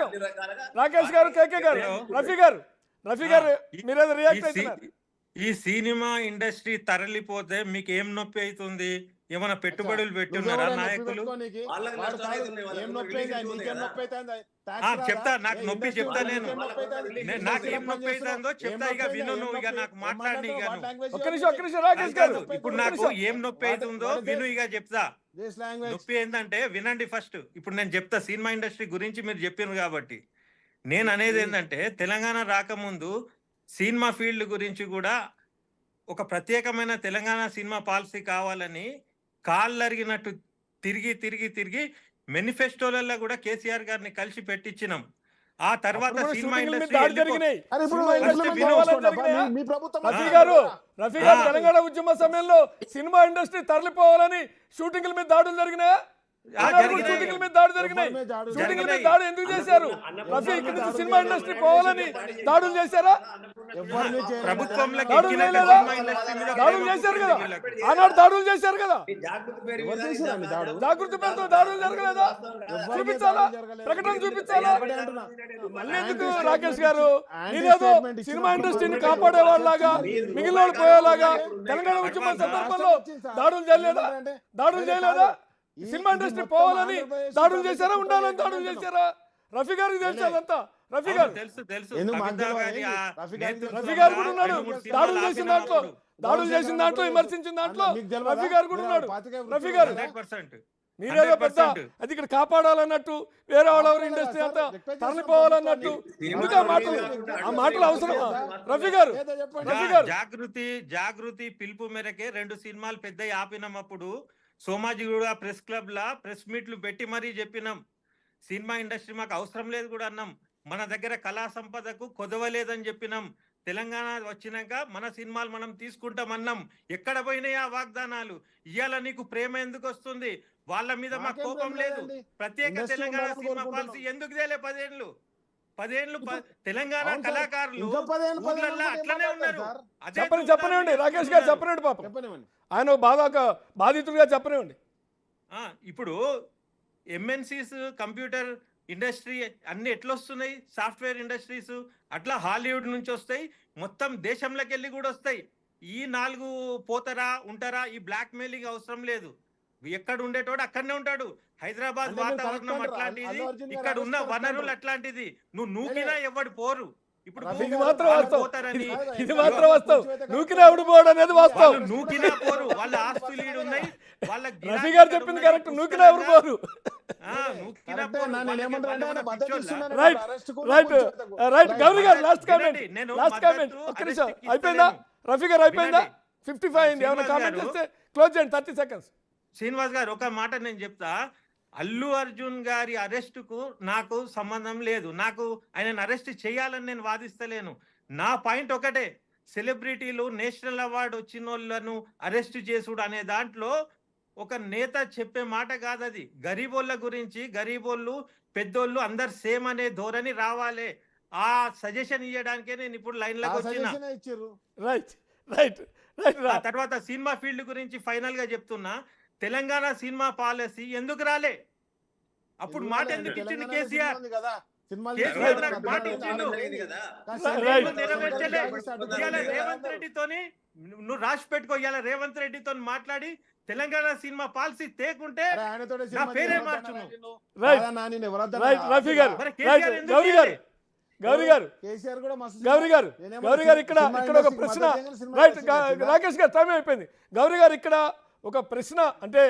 నిమిషం రాకేష్ గారు, కేకే గారు, రఫీ గారు మీరేదో రియాక్ట్ అవుతున్నారు. ఈ సినిమా ఇండస్ట్రీ తరలిపోతే మీకు ఏం నొప్పి అవుతుంది? ఏమైనా పెట్టుబడులు పెట్టున్నారా నాయకులు? చెప్తా, నాకు నొప్పి చెప్తా, నాకేం నొప్పి అవుతుందో చెప్తా. ఇక విను, నువ్వు ఇక నాకు మాట్లాడి. ఒక్క నిమిషం రాకేష్ గారు, ఇప్పుడు నాకు ఏం నొప్పి అవుతుందో విను, ఇక చెప్తా. నొప్పి ఏంటంటే వినండి ఫస్ట్. ఇప్పుడు నేను చెప్తా సినిమా ఇండస్ట్రీ గురించి, మీరు చెప్పినారు కాబట్టి. నేను అనేది ఏంటంటే తెలంగాణ రాకముందు సినిమా ఫీల్డ్ గురించి కూడా ఒక ప్రత్యేకమైన తెలంగాణ సినిమా పాలసీ కావాలని కాళ్ళరిగినట్టు తిరిగి మేనిఫెస్టోలలో కూడా కేసీఆర్ గారిని కలిసి పెట్టించినాం. ఆ తర్వాత సినిమా ఇండస్ట్రీ రఫీ గారు తెలంగాణ ఉద్యమ సమయంలో సినిమా ఇండస్ట్రీ తరలిపోవాలని షూటింగ్ల మీద దాడులు జరిగినాయా? షూటింగ్ల మీద దాడులు జరిగినాయి. షూటింగ్ల మీద దాడులు ఎందుకు చేశారు? రఫీ ఇక్కడి నుంచి సినిమా ఇండస్ట్రీ పోవాలని దాడులు చేశారా? ప్రభుత్వంలో దాడులు చేశారు కదా, ఆనాడు దాడులు చేశారు కదా. జాగృతి పేరుతో దాడులు జరగలేదా? చూపించాలా? ప్రకటన చూపించాలా? మళ్ళీ ఎందుకు రాకేష్ గారు? నేనేదో సినిమా ఇండస్ట్రీని కాపాడే వాళ్ళలాగా, మిగిలిన వాళ్ళు పోయేలాగా తెలంగాణ ఉద్యమ సందర్భంలో దాడులు చేయలేదా? సినిమా ఇండస్ట్రీ పోవాలని దాడులు చేశారా, ఉండాలని దాడులు చేశారా? రఫీ గారికి తెలుసు అదంతా. రఫీ గారు కూడా ఉన్నాడు దాడులు చేసిన దాంట్లో విమర్శించిన దాంట్లో రఫీ గారు కూడా ఉన్నాడు. రఫీ గారు మీరేదో పెద్ద అది ఇక్కడ కాపాడాలన్నట్టు, వేరే వాళ్ళ ఇండస్ట్రీ అంతా తరలిపోవాలన్నట్టు, ఎందుకు ఆ మాటలు అవసరమా? రఫీ గారు జాగృతి పిలుపు మేరకే 2 సినిమాలు పెద్ద ఆపినప్పుడు సోమాజిగూడ ప్రెస్ క్లబ్ లా ప్రెస్ మీట్లు పెట్టి మరీ చెప్పినాం, సినిమా ఇండస్ట్రీ మాకు అవసరం లేదు కూడా అన్నాం. మన దగ్గర కళా సంపదకు కొదవలేదని చెప్పినాం. తెలంగాణ వచ్చినాక మన సినిమాలు మనం తీసుకుంటామన్నాం. ఎక్కడ పోయినాయి ఆ వాగ్దానాలు? ఇవాళ నీకు ప్రేమ ఎందుకు వస్తుంది? వాళ్ళ మీద మాకు కోపం లేదు. ప్రత్యేక తెలంగాణ సినిమా పాలసీ ఎందుకు తేలే? 10 ఏళ్ళు తెలంగాణ కళాకారులు అట్లనే ఉన్నారు. చెప్పనివ్వండి రాకేష్ గారు, చెప్పనివ్వండి. పాపం ఆయన బాధితుడిగా చెప్పనివ్వండి. ఇప్పుడు ఎంఎన్సీస్, కంప్యూటర్ ఇండస్ట్రీ అన్ని ఎట్లా వస్తున్నాయి? సాఫ్ట్వేర్ ఇండస్ట్రీస్ అట్లా హాలీవుడ్ నుంచి వస్తాయి, మొత్తం దేశంలోకి వెళ్ళి కూడా వస్తాయి. ఈ 4 పోతారా ఉంటారా? ఈ బ్లాక్ మెయిలింగ్ అవసరం లేదు. ఎక్కడ ఉండేటోడు అక్కడనే ఉంటాడు. హైదరాబాద్ వాతావరణం అట్లాంటిది, ఇక్కడ ఉన్న వనరులు అట్లాంటిది. నువ్వు నూకినా ఎవడు పోరు. ఇప్పుడు ఇది మాత్రం వాస్తవం. నూకినా ఎవడు పోడు అనేది వాస్తవం. నూకినా పోరు, వాళ్ళ ఆస్తులు ఉన్నాయి. వాళ్ళ రఫీ గారు చెప్పింది కరెక్ట్. నూకినా ఎవరు పోరు. రైట్ గౌరీ గారు లాస్ట్ కామెంట్. ఒక్క నిమిషం, అయిపోయిందా రఫీ గారు? అయిపోయిందా? 55 అయింది. ఏమైనా కామెంట్ చేస్తే క్లోజ్ చేయండి, 30 seconds. శ్రీనివాస్ గారు ఒక మాట నేను చెప్తా. అల్లు అర్జున్ గారి అరెస్టుకు నాకు సంబంధం లేదు. నాకు ఆయనను అరెస్ట్ చేయాలని నేను వాదిస్తలేను. నా పాయింట్ ఒకటే, సెలబ్రిటీలు నేషనల్ అవార్డు వచ్చిన వాళ్ళను అరెస్ట్ చేసుడు అనే దాంట్లో ఒక నేత చెప్పే మాట కాదు అది. గరీబోళ్ళ గురించి, గరీబోళ్ళు పెద్దోళ్ళు అందరు సేమ్ అనే ధోరణి రావాలి. ఆ సజెషన్ ఇవ్వడానికే నేను ఇప్పుడు లైన్లోకి వచ్చిన. తర్వాత సినిమా ఫీల్డ్ గురించి ఫైనల్ గా చెప్తున్నా. తెలంగాణ సినిమా పాలసీ ఎందుకు రాలే? అప్పుడు మాట ఎందుకు ఇచ్చింది కేసీఆర్? నెరవేర్చలే. రేవంత్ రెడ్డితోని నువ్వు రాసి పెట్టుకో. ఇవాళ రేవంత్ రెడ్డితో మాట్లాడి తెలంగాణ సినిమా పాలసీ తేకుంటే నా పేరే మార్చును. గౌరీ గారు ఇక్కడ ఒక ప్రశ్న. రైట్ రాకేష్ గారు, టైం అయిపోయింది. గౌరీ గారు ఇక్కడ ఒక ప్రశ్న, అంటే